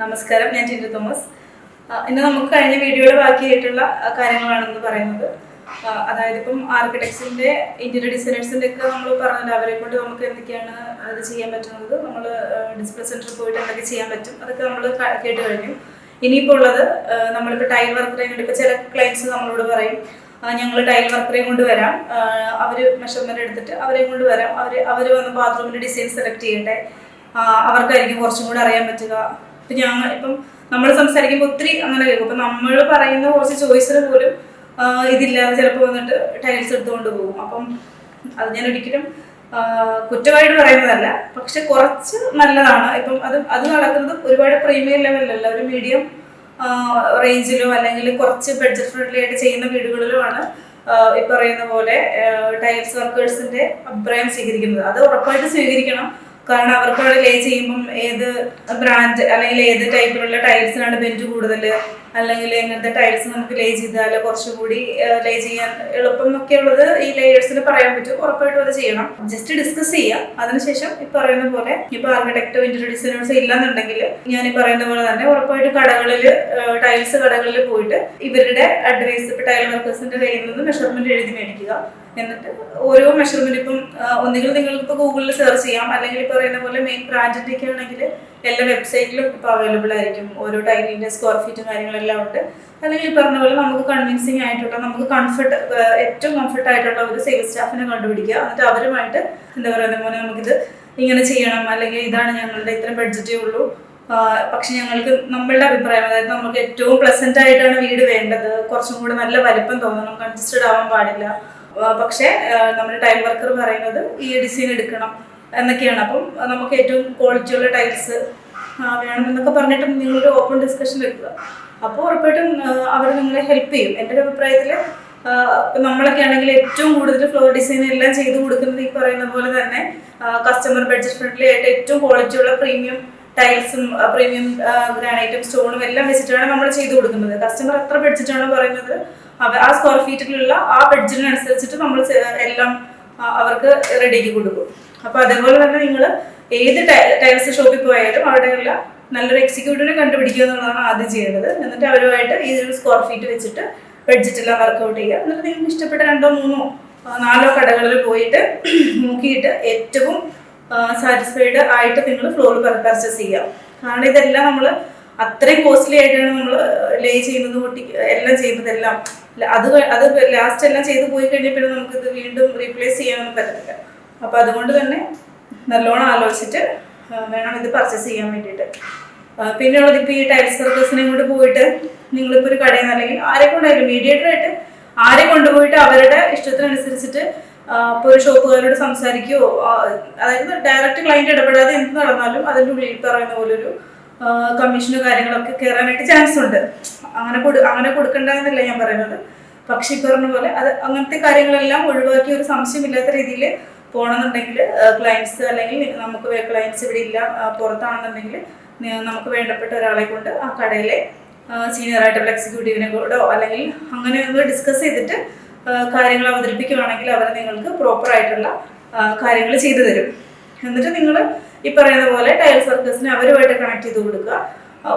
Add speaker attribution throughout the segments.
Speaker 1: നമസ്കാരം, ഞാൻ ടിൻഡു തോമസ്. ഇന്ന് നമുക്ക് കഴിഞ്ഞ വീഡിയോയുടെ ബാക്കിയായിട്ടുള്ള കാര്യങ്ങളാണെന്ന് പറയുന്നത്. അതായത് ഇപ്പം ആർക്കിടെക്ട്സിന്റെ ഇന്റീരിയർ ഡിസൈനേഴ്സിന്റെ ഒക്കെ നമ്മൾ പറഞ്ഞല്ലോ, അവരെ കൊണ്ട് നമുക്ക് എന്തൊക്കെയാണ് അത് ചെയ്യാൻ പറ്റുന്നത്, നമ്മൾ ഡിസ്പ്ലേ സെന്ററിൽ പോയിട്ട് എന്തൊക്കെ ചെയ്യാൻ പറ്റും, അതൊക്കെ നമ്മൾ കേട്ട് കഴിഞ്ഞു. ഇനിയിപ്പോൾ ഉള്ളത്, നമ്മളിപ്പോൾ ടൈൽ വർക്കറെ കൊണ്ട് ഇപ്പോൾ ചില ക്ലയൻസ് നമ്മളോട് പറയും, ഞങ്ങൾ ടൈൽ വർക്കറെ കൊണ്ട് വരാം, അവർ മെഷർമെന്റ് എടുത്തിട്ട് അവരെ കൊണ്ട് വരാം, അവർ വന്ന് ബാത്റൂമിന്റെ ഡിസൈൻ സെലക്ട് ചെയ്യട്ടെ, അവർക്കായിരിക്കും കുറച്ചും കൂടെ അറിയാൻ പറ്റുക. ഇപ്പം നമ്മൾ സംസാരിക്കുമ്പോൾ ഒത്തിരി അങ്ങനെ കേൾക്കും. ഇപ്പം നമ്മൾ പറയുന്ന കുറച്ച് ചോയ്സിന് പോലും ഇതില്ലാതെ ചിലപ്പോൾ വന്നിട്ട് ടൈൽസ് എടുത്തുകൊണ്ട് പോകും. അപ്പം അത് ഞാൻ ഒരിക്കലും കുറ്റമായിട്ട് പറയുന്നതല്ല, പക്ഷെ കുറച്ച് നല്ലതാണ്. ഇപ്പം അത് നടക്കുന്നത് ഒരുപാട് പ്രീമിയം ലെവലിലല്ല, ഒരു മീഡിയം റേഞ്ചിലോ അല്ലെങ്കിൽ കുറച്ച് ബഡ്ജറ്റ് ഫ്രണ്ട്ലി ആയിട്ട് ചെയ്യുന്ന വീടുകളിലുമാണ് ഈ പറയുന്ന പോലെ ടൈൽസ് വർക്കേഴ്സിന്റെ അഭിപ്രായം സ്വീകരിക്കുന്നത്. അത് ഉറപ്പായിട്ട് സ്വീകരിക്കണം. കാരണം അവർക്ക് അവിടെ ലേ ചെയ്യുമ്പം ഏത് ബ്രാൻഡ് അല്ലെങ്കിൽ ഏത് ടൈപ്പിലുള്ള ടൈൽസിനാണ് ബെഞ്ച് കൂടുതൽ, അല്ലെങ്കിൽ എങ്ങനത്തെ ടൈൽസ് നമുക്ക് ലേ ചെയ്താൽ കുറച്ചുകൂടി ലേ ചെയ്യാൻ എളുപ്പം എന്നൊക്കെ ഉള്ളത് ഈ ലേയേഴ്സിന് പറയാൻ പറ്റും. ഉറപ്പായിട്ടും അത് ചെയ്യണം. ജസ്റ്റ് ഡിസ്കസ് ചെയ്യാം. അതിനുശേഷം ഈ പറയുന്ന പോലെ ഇപ്പൊ ആർക്കിടെക്ടോ ഇന്റീരിയർ ഡിസൈനേഴ്സോ ഇല്ലെന്നുണ്ടെങ്കിൽ ഞാൻ ഈ പറയുന്ന പോലെ തന്നെ ഉറപ്പായിട്ട് ടൈൽസ് കടകളിൽ പോയിട്ട് ഇവരുടെ അഡ്വൈസ്, ഇപ്പൊ ടൈൽ വർക്കേഴ്സിന്റെ കയ്യിൽ നിന്ന് മെഷർമെന്റ് എഴുതി മേടിക്കുക. എന്നിട്ട് ഓരോ മെഷർമെന്റ് ഇപ്പം ഒന്നുകിൽ നിങ്ങൾക്ക് ഇപ്പോൾ ഗൂഗിളിൽ സെർച്ച് ചെയ്യാം, അല്ലെങ്കിൽ ഈ പറയുന്ന പോലെ മെയിൻ ബ്രാൻഡിന്റെ ഒക്കെ ആണെങ്കിൽ എല്ലാ വെബ്സൈറ്റിലും ഇപ്പോൾ അവൈലബിൾ ആയിരിക്കും. ഓരോ ടൈലിന്റെ സ്ക്വയർ ഫീറ്റും കാര്യങ്ങളെല്ലാം ഉണ്ട്. അല്ലെങ്കിൽ ഈ പറഞ്ഞ പോലെ നമുക്ക് കൺവിൻസിങ് ആയിട്ടുള്ള, നമുക്ക് ഏറ്റവും കംഫർട്ട് ആയിട്ടുള്ള ഒരു സെയിൽസ് സ്റ്റാഫിനെ കണ്ടുപിടിക്കുക. എന്നിട്ട് അവരുമായിട്ട് എന്താ പറയുന്ന പോലെ നമുക്കിത് ഇങ്ങനെ ചെയ്യണം, അല്ലെങ്കിൽ ഇതാണ് ഞങ്ങളുടെ ഇത്ര ബഡ്ജറ്റേ ഉള്ളൂ, പക്ഷെ ഞങ്ങൾക്ക് നമ്മളുടെ അഭിപ്രായം, അതായത് നമുക്ക് ഏറ്റവും പ്ലസന്റ് ആയിട്ടാണ് വീട് വേണ്ടത്, കുറച്ചും കൂടെ നല്ല വലിപ്പം തോന്നണം, കൺജസ്റ്റഡ് ആവാൻ പാടില്ല, പക്ഷേ നമ്മുടെ ടൈൽ വർക്കർ പറയുന്നത് ഈ ഡിസൈൻ എടുക്കണം എന്നൊക്കെയാണ്. അപ്പം നമുക്ക് ഏറ്റവും ക്വാളിറ്റിയുള്ള ടൈൽസ് വേണമെന്നൊക്കെ പറഞ്ഞിട്ട് നിങ്ങളൊരു ഓപ്പൺ ഡിസ്കഷൻ വെക്കുക. അപ്പോൾ ഉറപ്പായിട്ടും അവർ നിങ്ങളെ ഹെൽപ്പ് ചെയ്യും. എൻ്റെ ഒരു അഭിപ്രായത്തിൽ നമ്മളൊക്കെ ആണെങ്കിൽ ഏറ്റവും കൂടുതൽ ഫ്ലോർ ഡിസൈൻ എല്ലാം ചെയ്ത് കൊടുക്കുന്നത് ഈ പറയുന്ന പോലെ തന്നെ കസ്റ്റമർ ബഡ്ജറ്റ് ഫ്രണ്ട്ലി ആയിട്ട് ഏറ്റവും ക്വാളിറ്റിയുള്ള പ്രീമിയം ടൈൽസും പ്രീമിയം ഗ്രാനൈറ്റും സ്റ്റോണും എല്ലാം വെച്ചിട്ടാണ് നമ്മൾ ചെയ്ത് കൊടുക്കുന്നത്. കസ്റ്റമർ എത്ര ബഡ്ജറ്റാണോ പറയുന്നത് ആ സ്ക്വയർ ഫീറ്റിലുള്ള ആ ബഡ്ജറ്റിനനുസരിച്ചിട്ട് നമ്മൾ എല്ലാം അവർക്ക് റെഡിയാക്കി കൊടുക്കും. അപ്പോൾ അതേപോലെ തന്നെ നിങ്ങൾ ഏത് ടൈൽസ് ഷോപ്പിൽ പോയാലും അവിടെയുള്ള നല്ലൊരു എക്സിക്യൂട്ടീവിനെ കണ്ടുപിടിക്കുക എന്നുള്ളതാണ് ആദ്യം ചെയ്യേണ്ടത്. എന്നിട്ട് അവരുമായിട്ട് ഈ ഒരു സ്ക്വയർ ഫീറ്റ് വെച്ചിട്ട് ബഡ്ജറ്റെല്ലാം വർക്കൗട്ട് ചെയ്യുക. എന്നിട്ട് നിങ്ങൾക്ക് ഇഷ്ടപ്പെട്ട 2, 3, 4 കടകളിൽ പോയിട്ട് നോക്കിയിട്ട് ഏറ്റവും സാറ്റിസ്ഫൈഡ് ആയിട്ട് നിങ്ങൾ ഫ്ലോർ പർച്ചേസ് ചെയ്യുക. കാരണം ഇതെല്ലാം നമ്മൾ അത്രയും കോസ്റ്റ്ലി ആയിട്ടാണ് നമ്മൾ ലേ ചെയ്യുന്നത്, എല്ലാം ചെയ്യുന്നതെല്ലാം അത് ലാസ്റ്റ് എല്ലാം ചെയ്ത് പോയി കഴിഞ്ഞാൽ പിന്നെ നമുക്കിത് വീണ്ടും റീപ്ലേസ് ചെയ്യാനൊന്നും പറ്റത്തില്ല. അപ്പോൾ അതുകൊണ്ട് തന്നെ നല്ലോണം ആലോചിച്ചിട്ട് വേണം ഇത് പർച്ചേസ് ചെയ്യാൻ വേണ്ടിയിട്ട്. പിന്നെയുള്ളത് ഇപ്പോൾ ഈ ടൈൽസ് വർക്കേഴ്സിനെ കൊണ്ട് പോയിട്ട് നിങ്ങളിപ്പോൾ ഒരു കടയിൽ നിന്ന് അല്ലെങ്കിൽ ആരെ കൊണ്ടായാലും മീഡിയേറ്ററായിട്ട് ആരെ കൊണ്ടുപോയിട്ട് അവരുടെ ഇഷ്ടത്തിനനുസരിച്ചിട്ട് ഇപ്പോൾ ഒരു ഷോപ്പുകാരോട് സംസാരിക്കുകയോ, അതായത് ഡയറക്റ്റ് ക്ലയൻറ്റ് ഇടപെടാതെ എന്ത് നടന്നാലും അതിൻ്റെ ഉള്ളിൽ പറയുന്ന പോലൊരു കമ്മീഷനും കാര്യങ്ങളൊക്കെ കയറാനായിട്ട് ചാൻസ് ഉണ്ട്. അങ്ങനെ കൊടുക്കണ്ടെന്നല്ല ഞാൻ പറയുന്നത്. പക്ഷെ ഈ പറഞ്ഞ പോലെ അങ്ങനത്തെ കാര്യങ്ങളെല്ലാം ഒഴിവാക്കി ഒരു സംശയമില്ലാത്ത രീതിയിൽ പോകണമെന്നുണ്ടെങ്കിൽ ക്ലയൻസ്, അല്ലെങ്കിൽ നമുക്ക് ക്ലയൻസ് ഇവിടെ ഇല്ല പുറത്താണെന്നുണ്ടെങ്കിൽ നമുക്ക് വേണ്ടപ്പെട്ട ഒരാളെ കൊണ്ട് ആ കടയിലെ സീനിയർ ആയിട്ടുള്ള എക്സിക്യൂട്ടീവിനെ കൂടോ അല്ലെങ്കിൽ അങ്ങനെ ഒന്ന് ഡിസ്കസ് ചെയ്തിട്ട് കാര്യങ്ങൾ അവതരിപ്പിക്കുകയാണെങ്കിൽ അവർ നിങ്ങൾക്ക് പ്രോപ്പറായിട്ടുള്ള കാര്യങ്ങൾ ചെയ്തു തരും. എന്നിട്ട് നിങ്ങൾ ഈ പറയുന്ന പോലെ ടൈൽസ് വർക്കേഴ്സിനെ അവരുമായിട്ട് കണക്ട് ചെയ്ത് കൊടുക്കുക.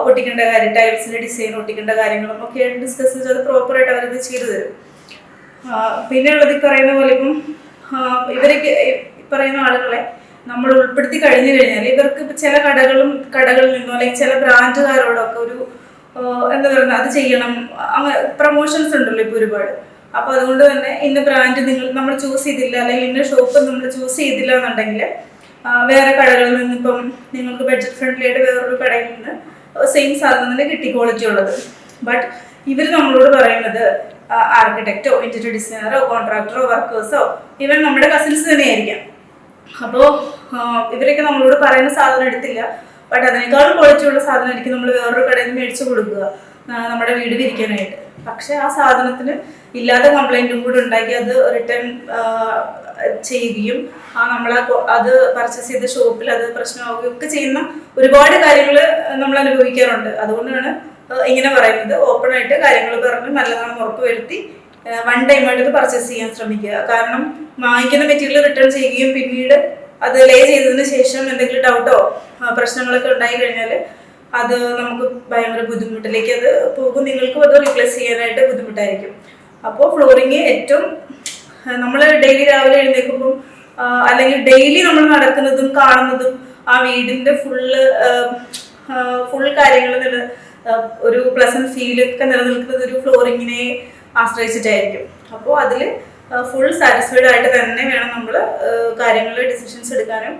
Speaker 1: ഒട്ടിക്കേണ്ട കാര്യം, ടൈൽസിന്റെ ഡിസൈൻ ഒട്ടിക്കേണ്ട കാര്യങ്ങളും ഒക്കെ ആയിട്ട് ഡിസ്കസ് ചെയ്ത് അത് പ്രോപ്പറായിട്ട് അവരത് ചെയ്തു തരും. പിന്നെ ഉള്ളത് ഈ പറയുന്ന പോലെ ഇപ്പം ഇവരൊക്കെ ഈ പറയുന്ന ആളുകളെ നമ്മൾ ഉൾപ്പെടുത്തി കഴിഞ്ഞു കഴിഞ്ഞാൽ ഇവർക്ക് ഇപ്പം ചില കടകളിൽ നിന്നോ അല്ലെങ്കിൽ ചില ബ്രാൻഡുകാരോടൊക്കെ ഒരു എന്താ പറയുക, അത് ചെയ്യണം, അങ്ങനെ പ്രൊമോഷൻസ് ഉണ്ടല്ലോ ഇപ്പോൾ ഒരുപാട്. അപ്പോൾ അതുകൊണ്ട് തന്നെ ഇന്ന ബ്രാൻഡ് നമ്മൾ ചൂസ് ചെയ്തില്ല, അല്ലെങ്കിൽ ഇന്ന ഷോപ്പ് നമ്മൾ ചൂസ് ചെയ്തില്ല എന്നുണ്ടെങ്കിൽ വേറെ കടകളിൽ നിന്ന് ഇപ്പം നിങ്ങൾക്ക് ബഡ്ജറ്റ് ഫ്രണ്ട്ലി ആയിട്ട് വേറൊരു കടയിൽ നിന്ന് സെയിം സാധനം തന്നെ കിട്ടി, ക്വാളിറ്റി ഉള്ളത്. ബട്ട് ഇവർ നമ്മളോട് പറയുന്നത് ആർക്കിടെക്റ്റോ ഇന്റീരിയർ ഡിസൈനറോ കോൺട്രാക്ടറോ വർക്കേഴ്സോ ഈവൻ നമ്മുടെ കസിൻസ് തന്നെയായിരിക്കാം. അപ്പോൾ ഇവരൊക്കെ നമ്മളോട് പറയുന്ന സാധനം എടുത്തില്ല, ബട്ട് അതിനേക്കാളും ക്വാളിറ്റിയുള്ള സാധനമായിരിക്കും നമ്മൾ വേറൊരു കടയിൽ നിന്ന് മേടിച്ചു കൊടുക്കുക നമ്മുടെ വീട് വിരിക്കാനായിട്ട്. പക്ഷെ ആ സാധനത്തിന് ഇല്ലാത്ത കംപ്ലൈൻറ്റും കൂടെ ഉണ്ടാക്കി അത് റിട്ടേൺ ചെയ്യുകയും അത് പർച്ചേസ് ചെയ്ത ഷോപ്പിൽ അത് പ്രശ്നമാവുകയും ഒക്കെ ചെയ്യുന്ന ഒരുപാട് കാര്യങ്ങൾ നമ്മൾ അനുഭവിക്കാറുണ്ട്. അതുകൊണ്ടാണ് ഇങ്ങനെ പറയുന്നത്. ഓപ്പൺ ആയിട്ട് കാര്യങ്ങൾ പറഞ്ഞ് നല്ലതാണെന്ന് ഉറപ്പ് വരുത്തി വൺ ടൈമായിട്ട് ഇത് പർച്ചേസ് ചെയ്യാൻ ശ്രമിക്കുക. കാരണം വാങ്ങിക്കുന്ന മെറ്റീരിയൽ റിട്ടേൺ ചെയ്യുകയും പിന്നീട് അത് ലേ ചെയ്തതിന് ശേഷം എന്തെങ്കിലും ഡൗട്ടോ പ്രശ്നങ്ങളൊക്കെ ഉണ്ടായി കഴിഞ്ഞാൽ അത് നമുക്ക് ഭയങ്കര ബുദ്ധിമുട്ടിലേക്ക് അത് പോകും, നിങ്ങൾക്കും അത് റീപ്ലേസ് ചെയ്യാനായിട്ട് ബുദ്ധിമുട്ടായിരിക്കും. അപ്പോൾ ഫ്ലോറിങ് ഏറ്റവും നമ്മൾ ഡെയിലി രാവിലെ എഴുന്നേൽക്കുമ്പോൾ അല്ലെങ്കിൽ ഡെയിലി നമ്മൾ നടക്കുന്നതും കാണുന്നതും ആ വീടിൻ്റെ ഫുൾ കാര്യങ്ങൾ ഒരു പ്ലസന്റ് ഫീലൊക്കെ നിലനിൽക്കുന്നത് ഒരു ഫ്ലോറിങ്ങിനെ ആശ്രയിച്ചിട്ടായിരിക്കും. അപ്പോൾ അതിൽ ഫുൾ സാറ്റിസ്ഫൈഡ് ആയിട്ട് തന്നെ വേണം നമ്മൾ കാര്യങ്ങൾ ഡിസിഷൻസ് എടുക്കാനും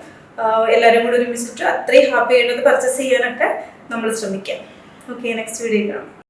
Speaker 1: എല്ലാവരും കൂടി ഒരുമിച്ചിട്ട് അത്രയും ഹാപ്പി ആയിട്ട് പർച്ചേസ് ചെയ്യാനൊക്കെ നമ്മൾ ശ്രമിക്കാം. ഓക്കെ, നെക്സ്റ്റ് വീഡിയോ കാണാം.